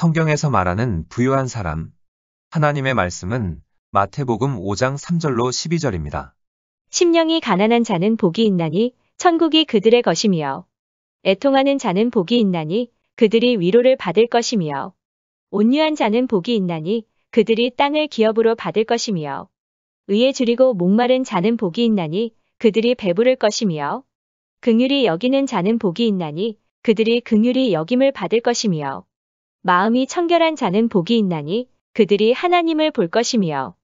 성경에서 말하는 부유한 사람. 하나님의 말씀은 마태복음 5장 3절로 12절입니다. 심령이 가난한 자는 복이 있나니 천국이 그들의 것이며 애통하는 자는 복이 있나니 그들이 위로를 받을 것이며 온유한 자는 복이 있나니 그들이 땅을 기업으로 받을 것이며 의에 줄이고 목마른 자는 복이 있나니 그들이 배부를 것이며 긍휼히 여기는 자는 복이 있나니 그들이 긍휼히 여김을 받을 것이며 마음이 청결한 자는 복이 있나니 그들이 하나님을 볼 것이며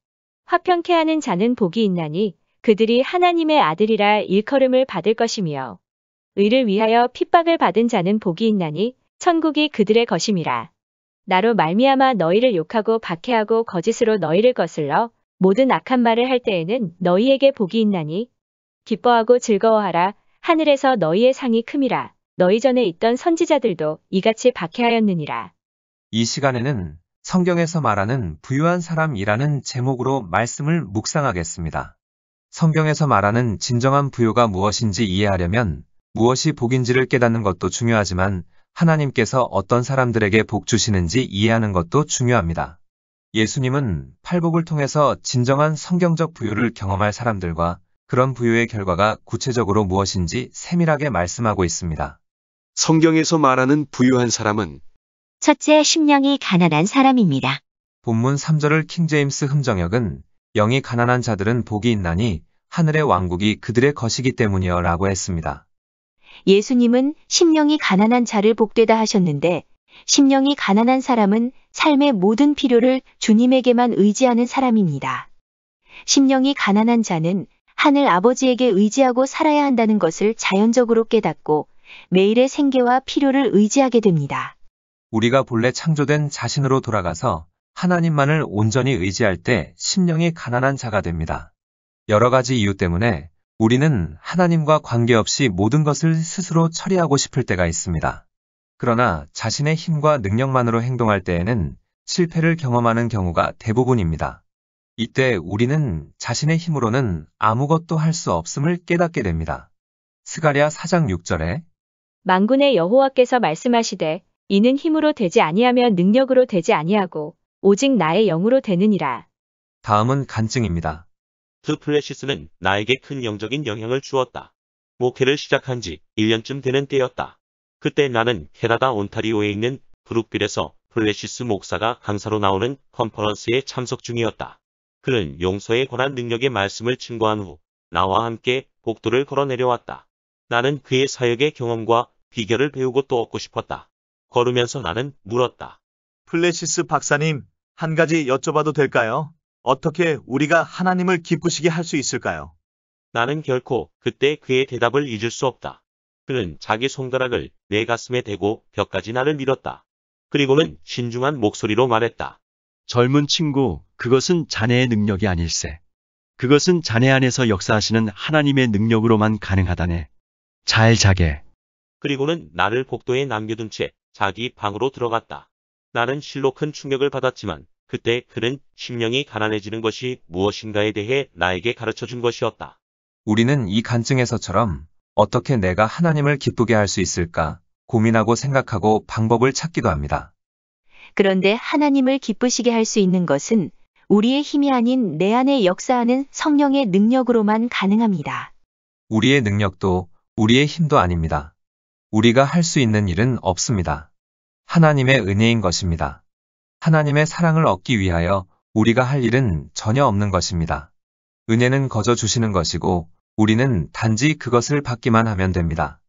화평케 하는 자는 복이 있나니 그들이 하나님의 아들이라 일컬음을 받을 것이며 의를 위하여 핍박을 받은 자는 복이 있나니 천국이 그들의 것임이라. 나로 말미암아 너희를 욕하고 박해하고 거짓으로 너희를 거슬러 모든 악한 말을 할 때에는 너희에게 복이 있나니 기뻐하고 즐거워하라. 하늘에서 너희의 상이 큼이라. 너희 전에 있던 선지자들도 이같이 박해하였느니라. 이 시간에는 성경에서 말하는 부유한 사람이라는 제목으로 말씀을 묵상하겠습니다. 성경에서 말하는 진정한 부유가 무엇인지 이해하려면 무엇이 복인지를 깨닫는 것도 중요하지만 하나님께서 어떤 사람들에게 복 주시는지 이해하는 것도 중요합니다. 예수님은 팔복을 통해서 진정한 성경적 부유를 경험할 사람들과 그런 부유의 결과가 구체적으로 무엇인지 세밀하게 말씀하고 있습니다. 성경에서 말하는 부유한 사람은 첫째, 심령이 가난한 사람입니다. 본문 3절을 킹제임스 흠정역은 영이 가난한 자들은 복이 있나니 하늘의 왕국이 그들의 것이기 때문이여 라고 했습니다. 예수님은 심령이 가난한 자를 복되다 하셨는데 심령이 가난한 사람은 삶의 모든 필요를 주님에게만 의지하는 사람입니다. 심령이 가난한 자는 하늘 아버지에게 의지하고 살아야 한다는 것을 자연적으로 깨닫고 매일의 생계와 필요를 의지하게 됩니다. 우리가 본래 창조된 자신으로 돌아가서 하나님만을 온전히 의지할 때 심령이 가난한 자가 됩니다. 여러 가지 이유 때문에 우리는 하나님과 관계없이 모든 것을 스스로 처리하고 싶을 때가 있습니다. 그러나 자신의 힘과 능력만으로 행동할 때에는 실패를 경험하는 경우가 대부분입니다. 이때 우리는 자신의 힘으로는 아무것도 할 수 없음을 깨닫게 됩니다. 스가랴 4장 6절에 만군의 여호와께서 말씀하시되 이는 힘으로 되지 아니하며 능력으로 되지 아니하고 오직 나의 영으로 되느니라. 다음은 간증입니다. 플래시스는 나에게 큰 영적인 영향을 주었다. 목회를 시작한 지 1년쯤 되는 때였다. 그때 나는 캐나다 온타리오에 있는 브룩빌에서 플래시스 목사가 강사로 나오는 컨퍼런스에 참석 중이었다. 그는 용서에 관한 능력의 말씀을 증거한 후 나와 함께 복도를 걸어 내려왔다. 나는 그의 사역의 경험과 비결을 배우고 또 얻고 싶었다. 걸으면서 나는 물었다. 플래시스 박사님, 한 가지 여쭤봐도 될까요? 어떻게 우리가 하나님을 기쁘시게 할 수 있을까요? 나는 결코 그때 그의 대답을 잊을 수 없다. 그는 자기 손가락을 내 가슴에 대고 벽까지 나를 밀었다. 그리고는 신중한 목소리로 말했다. 젊은 친구, 그것은 자네의 능력이 아닐세. 그것은 자네 안에서 역사하시는 하나님의 능력으로만 가능하다네. 잘 자게. 그리고는 나를 복도에 남겨둔 채 자기 방으로 들어갔다. 나는 실로 큰 충격을 받았지만 그때 그는 심령이 가난해지는 것이 무엇인가에 대해 나에게 가르쳐준 것이었다. 우리는 이 간증에서처럼 어떻게 내가 하나님을 기쁘게 할 수 있을까 고민하고 생각하고 방법을 찾기도 합니다. 그런데 하나님을 기쁘시게 할 수 있는 것은 우리의 힘이 아닌 내 안에 역사하는 성령의 능력으로만 가능합니다. 우리의 능력도 우리의 힘도 아닙니다. 우리가 할 수 있는 일은 없습니다. 하나님의 은혜인 것입니다. 하나님의 사랑을 얻기 위하여 우리가 할 일은 전혀 없는 것입니다. 은혜는 거저 주시는 것이고 우리는 단지 그것을 받기만 하면 됩니다.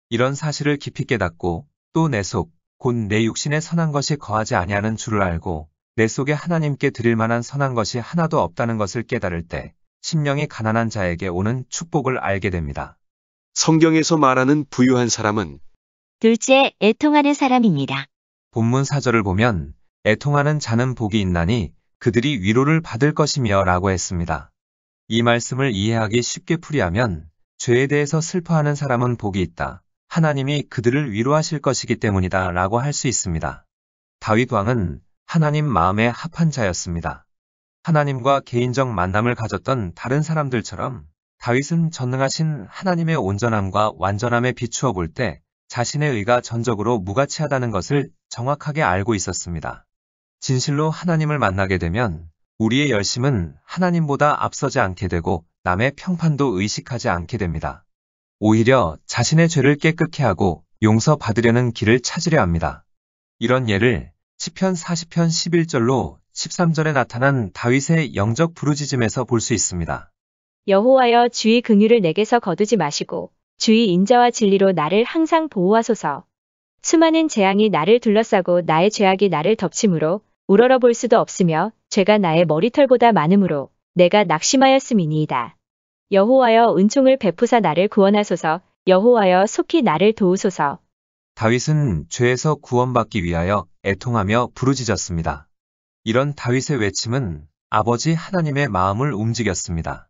이런 사실을 깊이 깨닫고 또 내 속, 곧 내 육신에 선한 것이 거하지 아니하는 줄을 알고 내 속에 하나님께 드릴 만한 선한 것이 하나도 없다는 것을 깨달을 때 심령이 가난한 자에게 오는 축복을 알게 됩니다. 성경에서 말하는 부유한 사람은 둘째, 애통하는 사람입니다. 본문 4절을 보면 애통하는 자는 복이 있나니 그들이 위로를 받을 것이며 라고 했습니다. 이 말씀을 이해하기 쉽게 풀이하면 죄에 대해서 슬퍼하는 사람은 복이 있다. 하나님이 그들을 위로하실 것이기 때문이다 라고 할 수 있습니다. 다윗 왕은 하나님 마음에 합한 자였습니다. 하나님과 개인적 만남을 가졌던 다른 사람들처럼 다윗은 전능하신 하나님의 온전함과 완전함에 비추어 볼 때 자신의 의가 전적으로 무가치하다는 것을 정확하게 알고 있었습니다. 진실로 하나님을 만나게 되면 우리의 열심은 하나님보다 앞서지 않게 되고 남의 평판도 의식하지 않게 됩니다. 오히려 자신의 죄를 깨끗게 하고 용서받으려는 길을 찾으려 합니다. 이런 예를 시편 40편 11절로 13절에 나타난 다윗의 영적 부르짖음에서 볼 수 있습니다. 여호와여 주의 긍휼을 내게서 거두지 마시고 주의 인자와 진리로 나를 항상 보호하소서. 수많은 재앙이 나를 둘러싸고 나의 죄악이 나를 덮치므로 우러러볼 수도 없으며 죄가 나의 머리털보다 많으므로 내가 낙심하였음이니이다. 여호와여 은총을 베푸사 나를 구원하소서. 여호와여 속히 나를 도우소서. 다윗은 죄에서 구원받기 위하여 애통하며 부르짖었습니다. 이런 다윗의 외침은 아버지 하나님의 마음을 움직였습니다.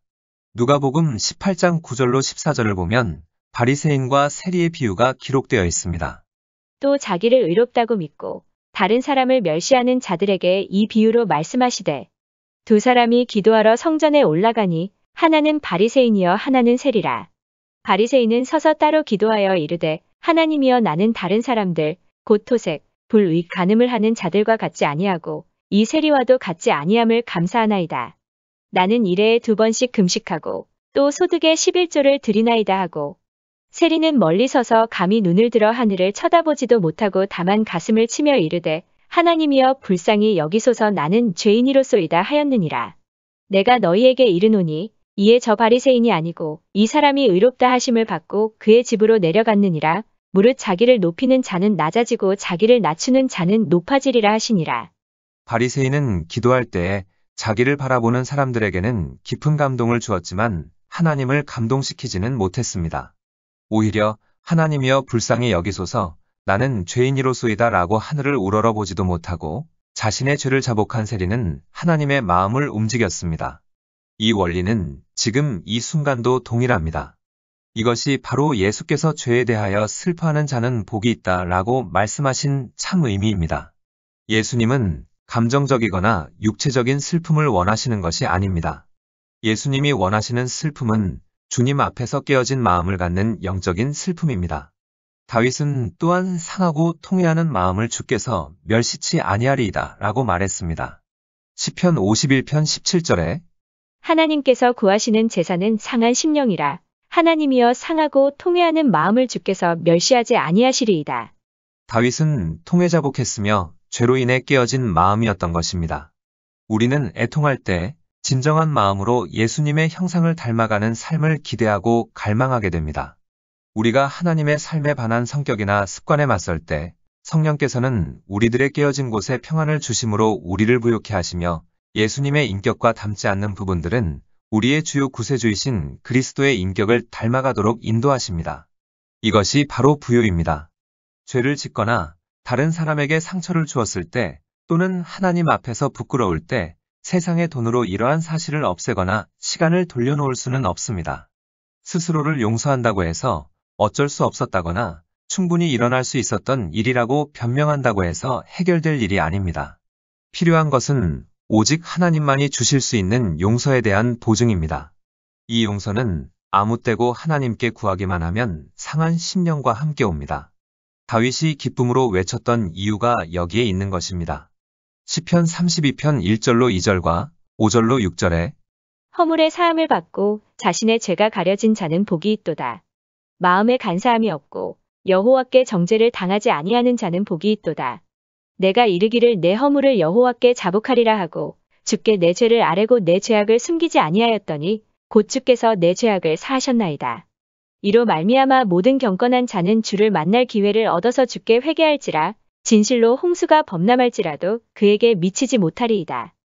누가복음 18장 9절로 14절을 보면 바리새인과 세리의 비유가 기록되어 있습니다. 또 자기를 의롭다고 믿고 다른 사람을 멸시하는 자들에게 이 비유로 말씀하시되 두 사람이 기도하러 성전에 올라가니 하나는 바리새인이여 하나는 세리라. 바리새인은 서서 따로 기도하여 이르되 하나님이여 나는 다른 사람들 곧 토색, 불의, 간음을 하는 자들과 같지 아니하고 이 세리와도 같지 아니함을 감사하나이다. 나는 일해에 2번씩 금식하고 또 소득의 11조를 드리나이다 하고 세리는 멀리 서서 감히 눈을 들어 하늘을 쳐다보지도 못하고 다만 가슴을 치며 이르되 하나님이여 불쌍히 여기소서 나는 죄인이로소이다 하였느니라. 내가 너희에게 이르노니 이에 저 바리새인이 아니고 이 사람이 의롭다 하심을 받고 그의 집으로 내려갔느니라. 무릇 자기를 높이는 자는 낮아지고 자기를 낮추는 자는 높아지리라 하시니라. 바리새인은 기도할 때에 자기를 바라보는 사람들에게는 깊은 감동을 주었지만 하나님을 감동시키지는 못했습니다. 오히려 하나님이여 불쌍히 여기소서 나는 죄인이로소이다 라고 하늘을 우러러보지도 못하고 자신의 죄를 자복한 세리는 하나님의 마음을 움직였습니다. 이 원리는 지금 이 순간도 동일합니다. 이것이 바로 예수께서 죄에 대하여 슬퍼하는 자는 복이 있다 라고 말씀하신 참 의미입니다. 예수님은 감정적이거나 육체적인 슬픔을 원하시는 것이 아닙니다. 예수님이 원하시는 슬픔은 주님 앞에서 깨어진 마음을 갖는 영적인 슬픔입니다. 다윗은 또한 상하고 통회하는 마음을 주께서 멸시치 아니하리이다 라고 말했습니다. 시편 51편 17절에 하나님께서 구하시는 제사는 상한 심령이라. 하나님이여 상하고 통회하는 마음을 주께서 멸시하지 아니하시리이다. 다윗은 통회자복했으며 죄로 인해 깨어진 마음이었던 것입니다. 우리는 애통할 때 진정한 마음으로 예수님의 형상을 닮아가는 삶을 기대하고 갈망하게 됩니다. 우리가 하나님의 삶에 반한 성격이나 습관에 맞설 때 성령께서는 우리들의 깨어진 곳에 평안을 주심으로 우리를 부욕해 하시며 예수님의 인격과 닮지 않는 부분들은 우리의 주요 구세주이신 그리스도의 인격을 닮아가도록 인도하십니다. 이것이 바로 부요입니다. 죄를 짓거나 다른 사람에게 상처를 주었을 때 또는 하나님 앞에서 부끄러울 때 세상의 돈으로 이러한 사실을 없애거나 시간을 돌려놓을 수는 없습니다. 스스로를 용서한다고 해서 어쩔 수 없었다거나 충분히 일어날 수 있었던 일이라고 변명한다고 해서 해결될 일이 아닙니다. 필요한 것은 오직 하나님만이 주실 수 있는 용서에 대한 보증입니다. 이 용서는 아무 때고 하나님께 구하기만 하면 상한 심령과 함께 옵니다. 다윗이 기쁨으로 외쳤던 이유가 여기에 있는 것입니다. 시편 32편 1절로 2절과 5절로 6절에 허물의 사함을 받고 자신의 죄가 가려진 자는 복이 있도다. 마음에 간사함이 없고 여호와께 정죄를 당하지 아니하는 자는 복이 있도다. 내가 이르기를 내 허물을 여호와께 자복하리라 하고 주께 내 죄를 아뢰고 내 죄악을 숨기지 아니하였더니 곧 주께서 내 죄악을 사하셨나이다. 이로 말미암아 모든 경건한 자는 주를 만날 기회를 얻어서 주께 회개할지라. 진실로 홍수가 범람할지라도 그에게 미치지 못하리이다.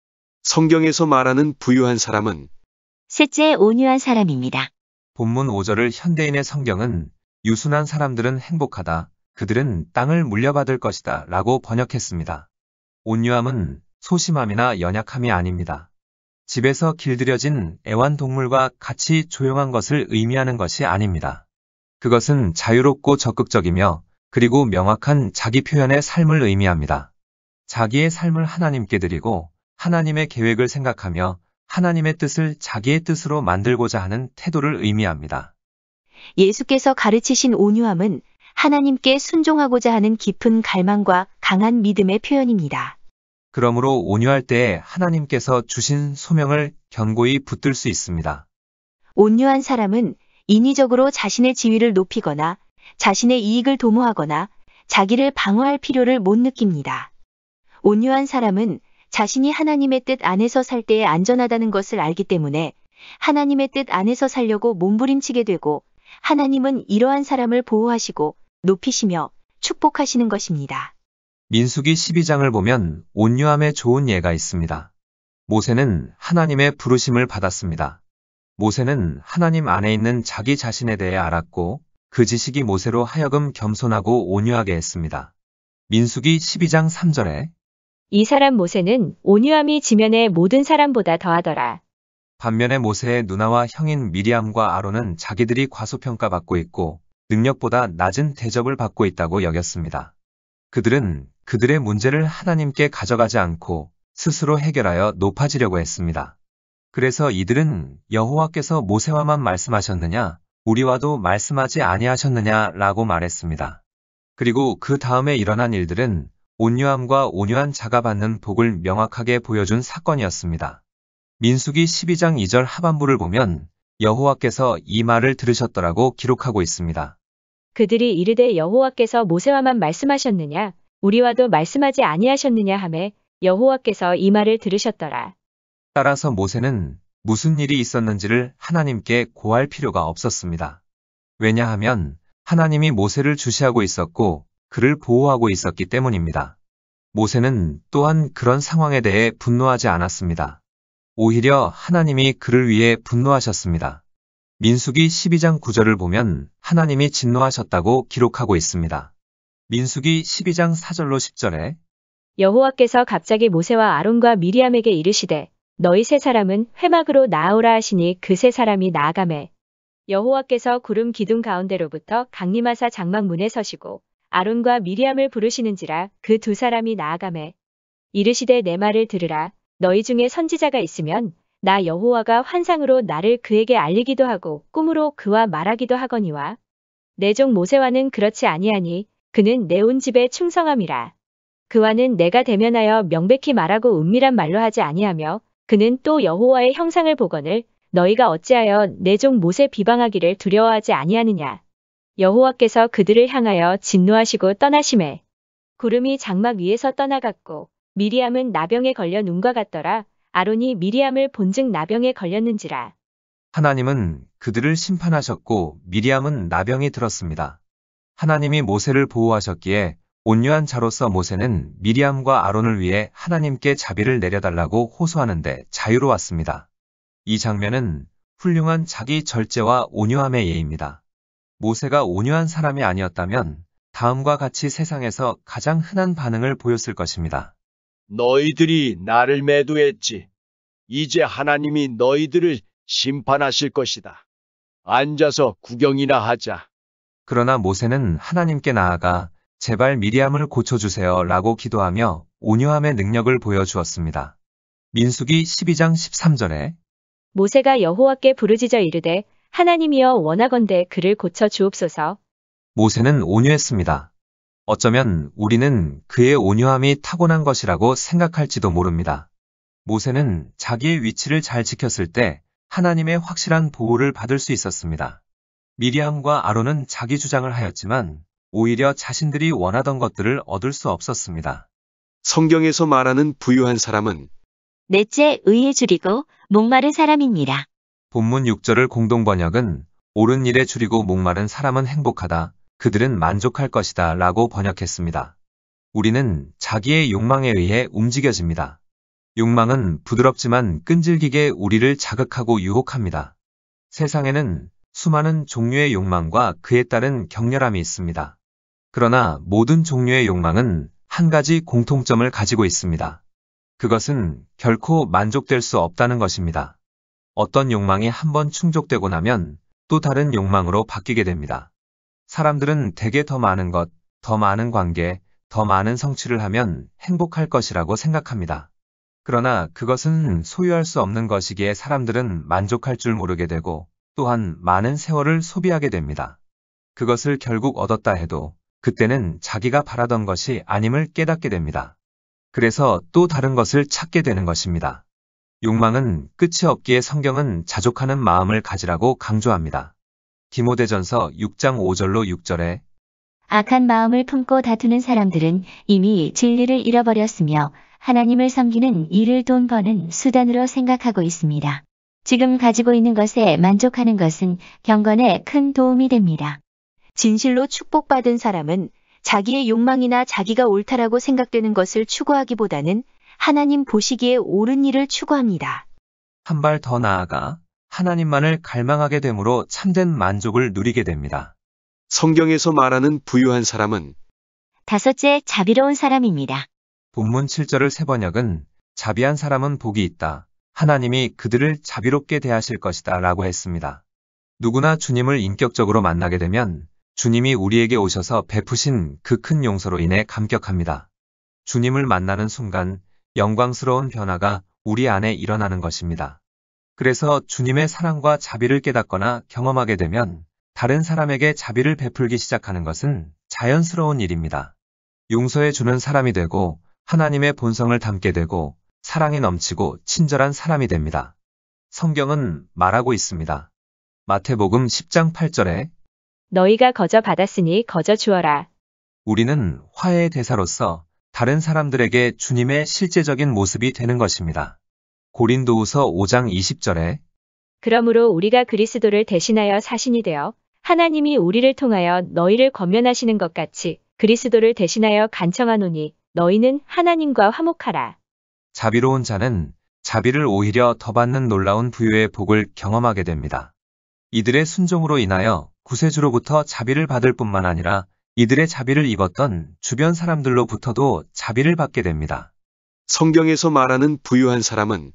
성경에서 말하는 부유한 사람은 셋째, 온유한 사람입니다. 본문 5절을 현대인의 성경은 유순한 사람들은 행복하다. 그들은 땅을 물려받을 것이다 라고 번역했습니다. 온유함은 소심함이나 연약함이 아닙니다. 집에서 길들여진 애완동물과 같이 조용한 것을 의미하는 것이 아닙니다. 그것은 자유롭고 적극적이며 그리고 명확한 자기 표현의 삶을 의미합니다. 자기의 삶을 하나님께 드리고 하나님의 계획을 생각하며 하나님의 뜻을 자기의 뜻으로 만들고자 하는 태도를 의미합니다. 예수께서 가르치신 온유함은 하나님께 순종하고자 하는 깊은 갈망과 강한 믿음의 표현입니다. 그러므로 온유할 때에 하나님께서 주신 소명을 견고히 붙들 수 있습니다. 온유한 사람은 인위적으로 자신의 지위를 높이거나 자신의 이익을 도모하거나 자기를 방어할 필요를 못 느낍니다. 온유한 사람은 자신이 하나님의 뜻 안에서 살 때에 안전하다는 것을 알기 때문에 하나님의 뜻 안에서 살려고 몸부림치게 되고 하나님은 이러한 사람을 보호하시고 높이시며 축복하시는 것입니다. 민수기 12장을 보면 온유함에 좋은 예가 있습니다. 모세는 하나님의 부르심을 받았습니다. 모세는 하나님 안에 있는 자기 자신에 대해 알았고 그 지식이 모세로 하여금 겸손하고 온유하게 했습니다. 민수기 12장 3절에 이 사람 모세는 온유함이 지면의 모든 사람보다 더하더라. 반면에 모세의 누나와 형인 미리암과 아론은 자기들이 과소평가받고 있고 능력보다 낮은 대접을 받고 있다고 여겼습니다. 그들은 그들의 문제를 하나님께 가져가지 않고 스스로 해결하여 높아지려고 했습니다. 그래서 이들은 여호와께서 모세와만 말씀하셨느냐, 우리와도 말씀하지 아니하셨느냐 라고 말했습니다. 그리고 그 다음에 일어난 일들은 온유함과 온유한 자가 받는 복을 명확하게 보여준 사건이었습니다. 민수기 12장 2절 하반부를 보면 여호와께서 이 말을 들으셨더라고 기록하고 있습니다. 그들이 이르되 여호와께서 모세와만 말씀하셨느냐 우리와도 말씀하지 아니하셨느냐 하매 여호와께서 이 말을 들으셨더라. 따라서 모세는 무슨 일이 있었는지를 하나님께 고할 필요가 없었습니다. 왜냐하면 하나님이 모세를 주시하고 있었고 그를 보호하고 있었기 때문입니다. 모세는 또한 그런 상황에 대해 분노하지 않았습니다. 오히려 하나님이 그를 위해 분노하셨습니다. 민수기 12장 9절을 보면 하나님이 진노하셨다고 기록하고 있습니다. 민수기 12장 4절로 10절에 여호와께서 갑자기 모세와 아론과 미리암에게 이르시되 너희 세 사람은 회막으로 나아오라 하시니 그 세 사람이 나아가매 여호와께서 구름 기둥 가운데로부터 강림하사 장막 문에 서시고 아론과 미리암을 부르시는지라 그 두 사람이 나아가매 이르시되 내 말을 들으라 너희 중에 선지자가 있으면 나 여호와가 환상으로 나를 그에게 알리기도 하고 꿈으로 그와 말하기도 하거니와 내 종 모세와는 그렇지 아니하니 그는 내 온 집에 충성함이라. 그와는 내가 대면하여 명백히 말하고 은밀한 말로 하지 아니하며 그는 또 여호와의 형상을 보거늘 너희가 어찌하여 내 종 모세 비방하기를 두려워하지 아니하느냐. 여호와께서 그들을 향하여 진노하시고 떠나시매 구름이 장막 위에서 떠나갔고 미리암은 나병에 걸려 눈과 같더라. 아론이 미리암을 본즉 나병에 걸렸는지라. 하나님은 그들을 심판하셨고 미리암은 나병이 들었습니다. 하나님이 모세를 보호하셨기에 온유한 자로서 모세는 미리암과 아론을 위해 하나님께 자비를 내려달라고 호소하는데 자유로웠습니다. 이 장면은 훌륭한 자기 절제와 온유함의 예입니다. 모세가 온유한 사람이 아니었다면 다음과 같이 세상에서 가장 흔한 반응을 보였을 것입니다. 너희들이 나를 매도했지. 이제 하나님이 너희들을 심판하실 것이다. 앉아서 구경이나 하자. 그러나 모세는 하나님께 나아가 제발 미리암을 고쳐주세요 라고 기도하며 온유함의 능력을 보여주었습니다. 민수기 12장 13절에 모세가 여호와께 부르짖어 이르되 하나님이여 원하건대 그를 고쳐 주옵소서. 모세는 온유했습니다. 어쩌면 우리는 그의 온유함이 타고난 것이라고 생각할지도 모릅니다. 모세는 자기의 위치를 잘 지켰을 때 하나님의 확실한 보호를 받을 수 있었습니다. 미리암과 아론은 자기 주장을 하였지만 오히려 자신들이 원하던 것들을 얻을 수 없었습니다. 성경에서 말하는 부유한 사람은 넷째 의에 줄이고 목마른 사람입니다. 본문 6절을 공동번역은 옳은 일에 줄이고 목마른 사람은 행복하다. 그들은 만족할 것이다 라고 번역했습니다. 우리는 자기의 욕망에 의해 움직여집니다. 욕망은 부드럽지만 끈질기게 우리를 자극하고 유혹합니다. 세상에는 수많은 종류의 욕망과 그에 따른 격렬함이 있습니다. 그러나 모든 종류의 욕망은 한 가지 공통점을 가지고 있습니다. 그것은 결코 만족될 수 없다는 것입니다. 어떤 욕망이 한번 충족되고 나면 또 다른 욕망으로 바뀌게 됩니다. 사람들은 대개 더 많은 것, 더 많은 관계, 더 많은 성취를 하면 행복할 것이라고 생각합니다. 그러나 그것은 소유할 수 없는 것이기에 사람들은 만족할 줄 모르게 되고 또한 많은 세월을 소비하게 됩니다. 그것을 결국 얻었다 해도 그때는 자기가 바라던 것이 아님을 깨닫게 됩니다. 그래서 또 다른 것을 찾게 되는 것입니다. 욕망은 끝이 없기에 성경은 자족하는 마음을 가지라고 강조합니다. 디모데전서 6장 5절로 6절에 악한 마음을 품고 다투는 사람들은 이미 진리를 잃어버렸으며 하나님을 섬기는 일을 돈 버는 수단으로 생각하고 있습니다. 지금 가지고 있는 것에 만족하는 것은 경건에 큰 도움이 됩니다. 진실로 축복받은 사람은 자기의 욕망이나 자기가 옳다라고 생각되는 것을 추구하기보다는 하나님 보시기에 옳은 일을 추구합니다. 한 발 더 나아가 하나님만을 갈망하게 되므로 참된 만족을 누리게 됩니다. 성경에서 말하는 부유한 사람은 다섯째, 자비로운 사람입니다. 본문 7절을 세번역은 자비한 사람은 복이 있다. 하나님이 그들을 자비롭게 대하실 것이다 라고 했습니다. 누구나 주님을 인격적으로 만나게 되면 주님이 우리에게 오셔서 베푸신 그 큰 용서로 인해 감격합니다. 주님을 만나는 순간 영광스러운 변화가 우리 안에 일어나는 것입니다. 그래서 주님의 사랑과 자비를 깨닫거나 경험하게 되면 다른 사람에게 자비를 베풀기 시작하는 것은 자연스러운 일입니다. 용서해 주는 사람이 되고 하나님의 본성을 담게 되고 사랑이 넘치고 친절한 사람이 됩니다. 성경은 말하고 있습니다. 마태복음 10장 8절에 너희가 거저 받았으니 거저 주어라. 우리는 화해의 대사로서 다른 사람들에게 주님의 실제적인 모습이 되는 것입니다. 고린도후서 5장 20절에 그러므로 우리가 그리스도를 대신하여 사신이 되어 하나님이 우리를 통하여 너희를 권면하시는 것 같이 그리스도를 대신하여 간청하노니 너희는 하나님과 화목하라. 자비로운 자는 자비를 오히려 더 받는 놀라운 부유의 복을 경험하게 됩니다. 이들의 순종으로 인하여 구세주로부터 자비를 받을 뿐만 아니라 이들의 자비를 입었던 주변 사람들로부터도 자비를 받게 됩니다. 성경에서 말하는 부유한 사람은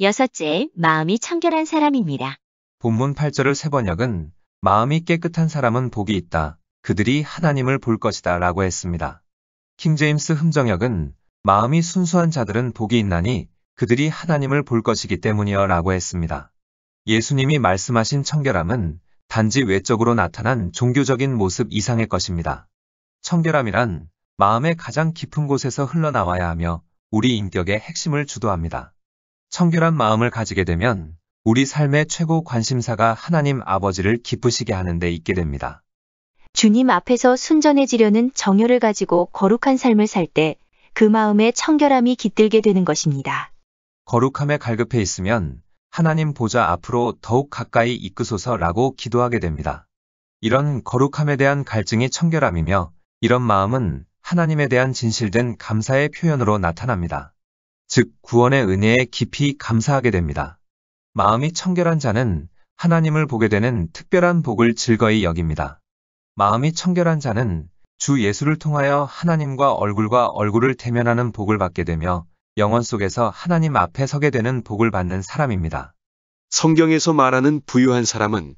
여섯째, 마음이 청결한 사람입니다. 본문 8절을 세번역은 마음이 깨끗한 사람은 복이 있다. 그들이 하나님을 볼 것이다 라고 했습니다. 킹제임스 흠정역은 마음이 순수한 자들은 복이 있나니 그들이 하나님을 볼 것이기 때문이여 라고 했습니다. 예수님이 말씀하신 청결함은 단지 외적으로 나타난 종교적인 모습 이상의 것입니다. 청결함이란 마음의 가장 깊은 곳에서 흘러나와야 하며 우리 인격의 핵심을 주도합니다. 청결한 마음을 가지게 되면 우리 삶의 최고 관심사가 하나님 아버지를 기쁘시게 하는 데 있게 됩니다. 주님 앞에서 순전해지려는 정열을 가지고 거룩한 삶을 살 때 그 마음에 청결함이 깃들게 되는 것입니다. 거룩함에 갈급해 있으면 하나님 보좌 앞으로 더욱 가까이 이끄소서라고 기도하게 됩니다. 이런 거룩함에 대한 갈증이 청결함이며 이런 마음은 하나님에 대한 진실된 감사의 표현으로 나타납니다. 즉 구원의 은혜에 깊이 감사하게 됩니다. 마음이 청결한 자는 하나님을 보게 되는 특별한 복을 즐거이 여깁니다. 마음이 청결한 자는 주 예수를 통하여 하나님과 얼굴을 대면하는 복을 받게 되며 영원 속에서 하나님 앞에 서게 되는 복을 받는 사람입니다. 성경에서 말하는 부유한 사람은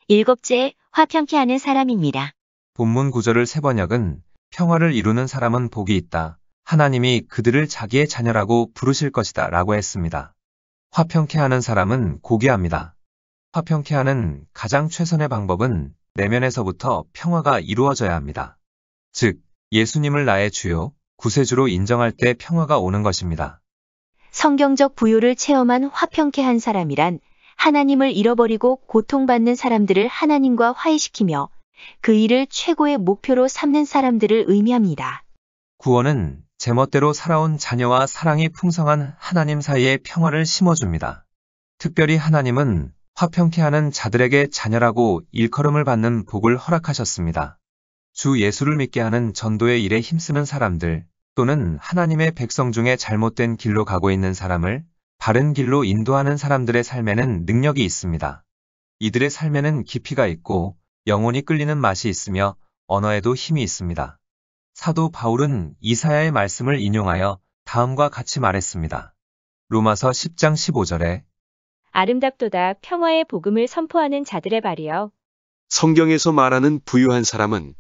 일곱째, 화평케 하는 사람입니다. 본문 9절을 세번역은 평화를 이루는 사람은 복이 있다. 하나님이 그들을 자기의 자녀라고 부르실 것이다 라고 했습니다. 화평케 하는 사람은 고귀합니다. 화평케 하는 가장 최선의 방법은 내면에서부터 평화가 이루어져야 합니다. 즉, 예수님을 나의 주요, 구세주로 인정할 때 평화가 오는 것입니다. 성경적 부요를 체험한 화평케 한 사람이란 하나님을 잃어버리고 고통받는 사람들을 하나님과 화해시키며 그 일을 최고의 목표로 삼는 사람들을 의미합니다. 구원은 제멋대로 살아온 자녀와 사랑이 풍성한 하나님 사이에 평화를 심어줍니다. 특별히 하나님은 화평케 하는 자들에게 자녀라고 일컬음을 받는 복을 허락하셨습니다. 주 예수를 믿게 하는 전도의 일에 힘쓰는 사람들 또는 하나님의 백성 중에 잘못된 길로 가고 있는 사람을 바른 길로 인도하는 사람들의 삶에는 능력이 있습니다. 이들의 삶에는 깊이가 있고 영혼이 끌리는 맛이 있으며 언어에도 힘이 있습니다. 사도 바울은 이사야의 말씀을 인용하여 다음과 같이 말했습니다. 로마서 10장 15절에 아름답도다 평화의 복음을 선포하는 자들의 발이여. 성경에서 말하는 부유한 사람은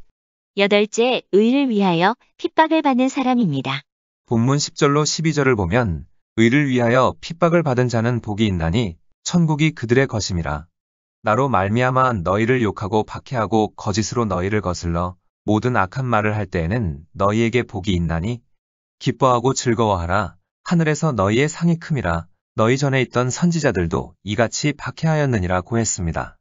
여덟째, 의를 위하여 핍박을 받는 사람입니다. 본문 10절로 12절을 보면 의를 위하여 핍박을 받은 자는 복이 있나니 천국이 그들의 것임이라. 나로 말미암아 너희를 욕하고 박해하고 거짓으로 너희를 거슬러 모든 악한 말을 할 때에는 너희에게 복이 있나니 기뻐하고 즐거워하라. 하늘에서 너희의 상이 큼이라. 너희 전에 있던 선지자들도 이같이 박해하였느니라고 했습니다.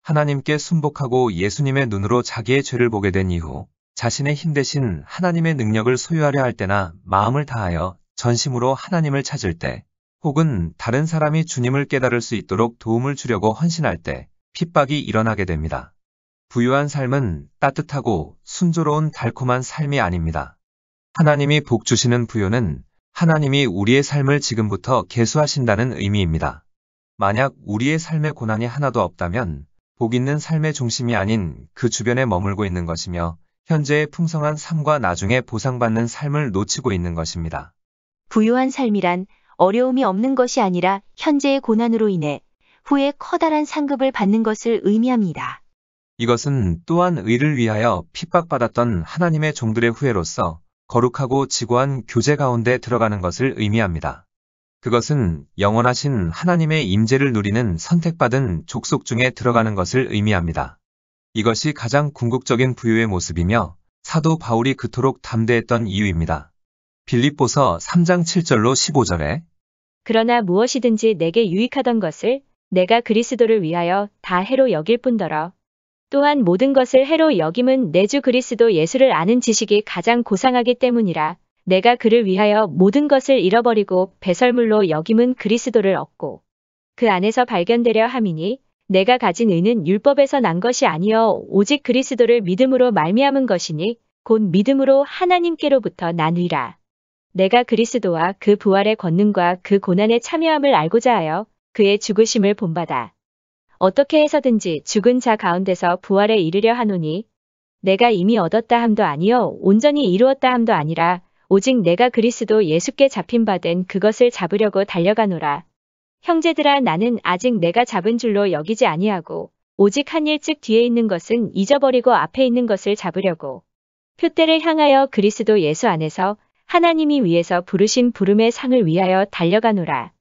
하나님께 순복하고 예수님의 눈으로 자기의 죄를 보게 된 이후 자신의 힘 대신 하나님의 능력을 소유하려 할 때나 마음을 다하여 전심으로 하나님을 찾을 때 혹은 다른 사람이 주님을 깨달을 수 있도록 도움을 주려고 헌신할 때 핍박이 일어나게 됩니다. 부유한 삶은 따뜻하고 순조로운 달콤한 삶이 아닙니다. 하나님이 복 주시는 부요는 하나님이 우리의 삶을 지금부터 계수하신다는 의미입니다. 만약 우리의 삶에 고난이 하나도 없다면 복 있는 삶의 중심이 아닌 그 주변에 머물고 있는 것이며 현재의 풍성한 삶과 나중에 보상받는 삶을 놓치고 있는 것입니다. 부유한 삶이란 어려움이 없는 것이 아니라 현재의 고난으로 인해 후에 커다란 상급을 받는 것을 의미합니다. 이것은 또한 의를 위하여 핍박받았던 하나님의 종들의 후예로서 거룩하고 지고한 교제 가운데 들어가는 것을 의미합니다. 그것은 영원하신 하나님의 임재를 누리는 선택받은 족속 중에 들어가는 것을 의미합니다. 이것이 가장 궁극적인 부유의 모습이며 사도 바울이 그토록 담대했던 이유입니다. 빌립보서 3장 7절로 15절에 그러나 무엇이든지 내게 유익하던 것을 내가 그리스도를 위하여 다 해로 여길 뿐더러 또한 모든 것을 해로 여김은 내 주 그리스도 예수를 아는 지식이 가장 고상하기 때문이라. 내가 그를 위하여 모든 것을 잃어버리고 배설물로 여김은 그리스도를 얻고 그 안에서 발견되려 함이니 내가 가진 의는 율법에서 난 것이 아니여 오직 그리스도를 믿음으로 말미암은 것이니 곧 믿음으로 하나님께로부터 난 의라. 내가 그리스도와 그 부활의 권능과 그 고난에 참여함을 알고자 하여 그의 죽으심을 본받아 어떻게 해서든지 죽은 자 가운데서 부활에 이르려 하노니 내가 이미 얻었다 함도 아니요 온전히 이루었다 함도 아니라 오직 내가 그리스도 예수께 잡힌 바 된 그것을 잡으려고 달려가노라. 형제들아 나는 아직 내가 잡은 줄로 여기지 아니하고 오직 한 일찍 뒤에 있는 것은 잊어버리고 앞에 있는 것을 잡으려고 표대를 향하여 그리스도 예수 안에서 하나님이 위에서 부르신 부름의 상을 위하여 달려가노라.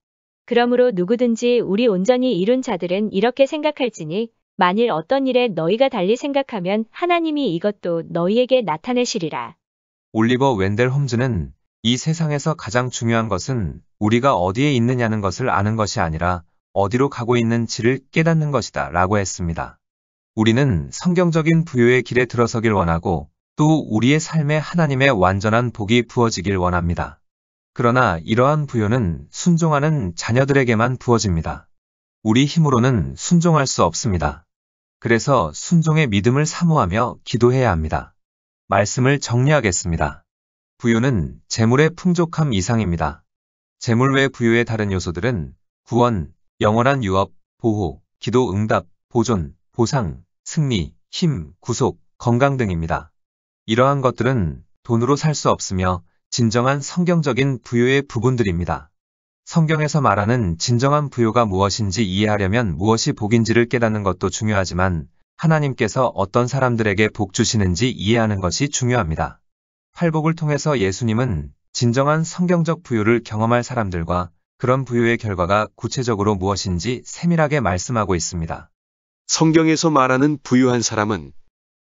그러므로 누구든지 우리 온전히 이룬 자들은 이렇게 생각할지니 만일 어떤 일에 너희가 달리 생각하면 하나님이 이것도 너희에게 나타내시리라. 올리버 웬델 홈즈는 이 세상에서 가장 중요한 것은 우리가 어디에 있느냐는 것을 아는 것이 아니라 어디로 가고 있는지를 깨닫는 것이다 라고 했습니다. 우리는 성경적인 부요의 길에 들어서길 원하고 또 우리의 삶에 하나님의 완전한 복이 부어지길 원합니다. 그러나 이러한 부요는 순종하는 자녀들에게만 부어집니다. 우리 힘으로는 순종할 수 없습니다. 그래서 순종의 믿음을 사모하며 기도해야 합니다. 말씀을 정리하겠습니다. 부요는 재물의 풍족함 이상입니다. 재물 외 부요의 다른 요소들은 구원, 영원한 유업, 보호, 기도 응답, 보존, 보상, 승리, 힘, 구속, 건강 등입니다. 이러한 것들은 돈으로 살 수 없으며 진정한 성경적인 부요의 부분들입니다. 성경에서 말하는 진정한 부요가 무엇인지 이해하려면 무엇이 복인지를 깨닫는 것도 중요하지만 하나님께서 어떤 사람들에게 복 주시는지 이해하는 것이 중요합니다. 팔복을 통해서 예수님은 진정한 성경적 부요를 경험할 사람들과 그런 부요의 결과가 구체적으로 무엇인지 세밀하게 말씀하고 있습니다. 성경에서 말하는 부유한 사람은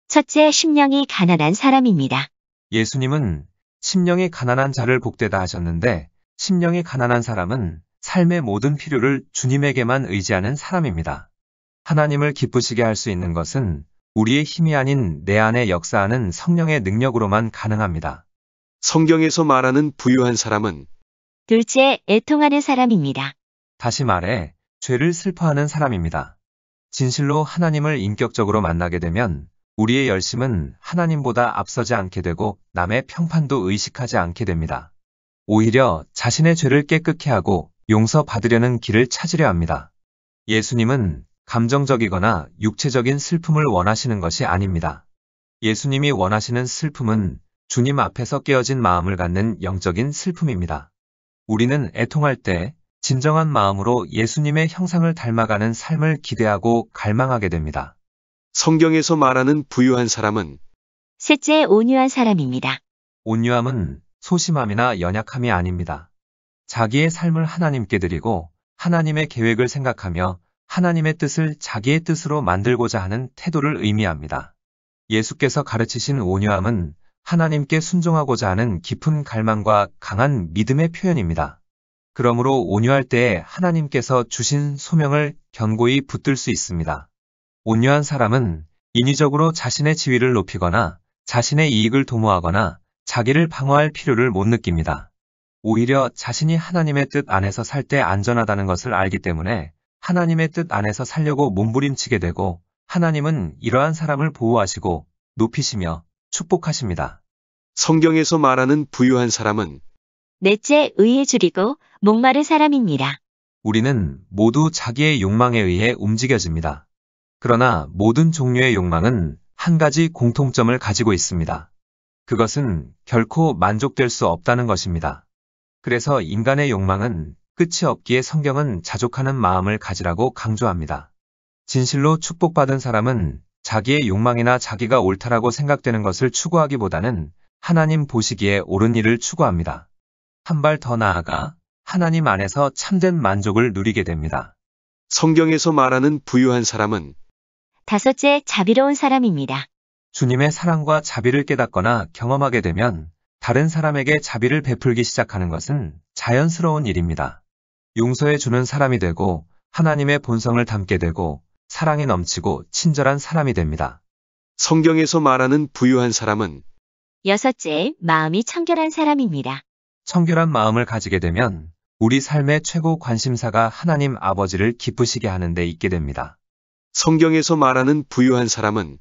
첫째, 심령이 가난한 사람입니다. 예수님은 심령이 가난한 자를 복되다 하셨는데 심령이 가난한 사람은 삶의 모든 필요를 주님에게만 의지하는 사람입니다. 하나님을 기쁘시게 할 수 있는 것은 우리의 힘이 아닌 내 안에 역사하는 성령의 능력으로만 가능합니다. 성경에서 말하는 부유한 사람은 둘째, 애통하는 사람입니다. 다시 말해 죄를 슬퍼하는 사람입니다. 진실로 하나님을 인격적으로 만나게 되면 우리의 열심은 하나님보다 앞서지 않게 되고 남의 평판도 의식하지 않게 됩니다. 오히려 자신의 죄를 깨끗게 하고 용서받으려는 길을 찾으려 합니다. 예수님은 감정적이거나 육체적인 슬픔을 원하시는 것이 아닙니다. 예수님이 원하시는 슬픔은 주님 앞에서 깨어진 마음을 갖는 영적인 슬픔입니다. 우리는 애통할 때 진정한 마음으로 예수님의 형상을 닮아가는 삶을 기대하고 갈망하게 됩니다. 성경에서 말하는 부유한 사람은 셋째, 온유한 사람입니다. 온유함은 소심함이나 연약함이 아닙니다. 자기의 삶을 하나님께 드리고 하나님의 계획을 생각하며 하나님의 뜻을 자기의 뜻으로 만들고자 하는 태도를 의미합니다. 예수께서 가르치신 온유함은 하나님께 순종하고자 하는 깊은 갈망과 강한 믿음의 표현입니다. 그러므로 온유할 때에 하나님께서 주신 소명을 견고히 붙들 수 있습니다. 온유한 사람은 인위적으로 자신의 지위를 높이거나 자신의 이익을 도모하거나 자기를 방어할 필요를 못 느낍니다. 오히려 자신이 하나님의 뜻 안에서 살 때 안전하다는 것을 알기 때문에 하나님의 뜻 안에서 살려고 몸부림치게 되고 하나님은 이러한 사람을 보호하시고 높이시며 축복하십니다. 성경에서 말하는 부유한 사람은 넷째, 의에 줄이고 목마른 사람입니다. 우리는 모두 자기의 욕망에 의해 움직여집니다. 그러나 모든 종류의 욕망은 한 가지 공통점을 가지고 있습니다. 그것은 결코 만족될 수 없다는 것입니다. 그래서 인간의 욕망은 끝이 없기에 성경은 자족하는 마음을 가지라고 강조합니다. 진실로 축복받은 사람은 자기의 욕망이나 자기가 옳다라고 생각되는 것을 추구하기보다는 하나님 보시기에 옳은 일을 추구합니다. 한 발 더 나아가 하나님 안에서 참된 만족을 누리게 됩니다. 성경에서 말하는 부유한 사람은 다섯째, 자비로운 사람입니다. 주님의 사랑과 자비를 깨닫거나 경험하게 되면 다른 사람에게 자비를 베풀기 시작하는 것은 자연스러운 일입니다. 용서해주는 사람이 되고 하나님의 본성을 담게 되고 사랑이 넘치고 친절한 사람이 됩니다. 성경에서 말하는 부유한 사람은 여섯째, 마음이 청결한 사람입니다. 청결한 마음을 가지게 되면 우리 삶의 최고 관심사가 하나님 아버지를 기쁘시게 하는 데 있게 됩니다. 성경에서 말하는 부유한 사람은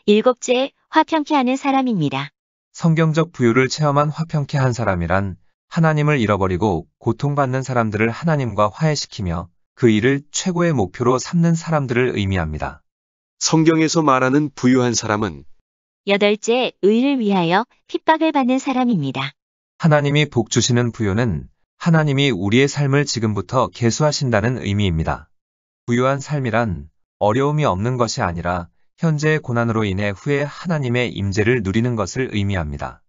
일곱째, 화평케 하는 사람입니다. 성경적 부유를 체험한 화평케 한 사람이란 하나님을 잃어버리고 고통받는 사람들을 하나님과 화해시키며 그 일을 최고의 목표로 삼는 사람들을 의미합니다. 성경에서 말하는 부유한 사람은 여덟째, 의를 위하여 핍박을 받는 사람입니다. 하나님이 복 주시는 부유는 하나님이 우리의 삶을 지금부터 계수하신다는 의미입니다. 부유한 삶이란 어려움이 없는 것이 아니라 현재의 고난으로 인해 후에 하나님의 임재를 누리는 것을 의미합니다.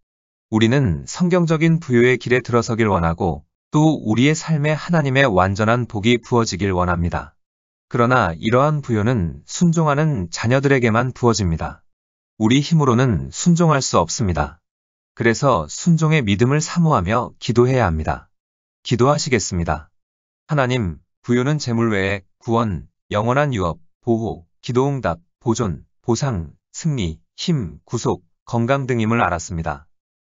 우리는 성경적인 부유의 길에 들어서길 원하고 또 우리의 삶에 하나님의 완전한 복이 부어지길 원합니다. 그러나 이러한 부유는 순종하는 자녀들에게만 부어집니다. 우리 힘으로는 순종할 수 없습니다. 그래서 순종의 믿음을 사모하며 기도해야 합니다. 기도하시겠습니다. 하나님, 부유는 재물 외에 구원, 영원한 유업, 보호, 기도응답, 보존, 보상, 승리, 힘, 구속, 건강 등임을 알았습니다.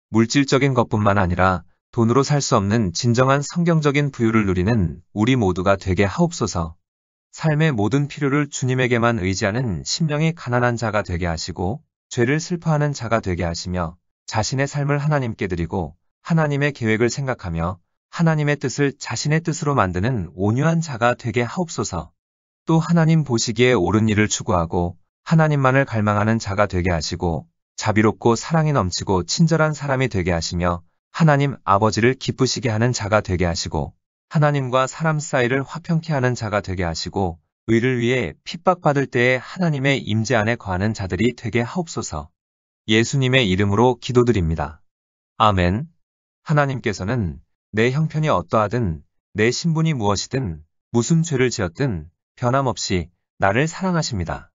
물질적인 것뿐만 아니라 돈으로 살 수 없는 진정한 성경적인 부유를 누리는 우리 모두가 되게 하옵소서. 삶의 모든 필요를 주님에게만 의지하는 심령이 가난한 자가 되게 하시고 죄를 슬퍼하는 자가 되게 하시며 자신의 삶을 하나님께 드리고 하나님의 계획을 생각하며 하나님의 뜻을 자신의 뜻으로 만드는 온유한 자가 되게 하옵소서. 또 하나님 보시기에 옳은 일을 추구하고 하나님만을 갈망하는 자가 되게 하시고 자비롭고 사랑이 넘치고 친절한 사람이 되게 하시며 하나님 아버지를 기쁘시게 하는 자가 되게 하시고 하나님과 사람 사이를 화평케 하는 자가 되게 하시고 의를 위해 핍박받을 때에 하나님의 임재 안에 거하는 자들이 되게 하옵소서. 예수님의 이름으로 기도드립니다. 아멘. 하나님께서는 내 형편이 어떠하든 내 신분이 무엇이든 무슨 죄를 지었든 변함없이 나를 사랑하십니다.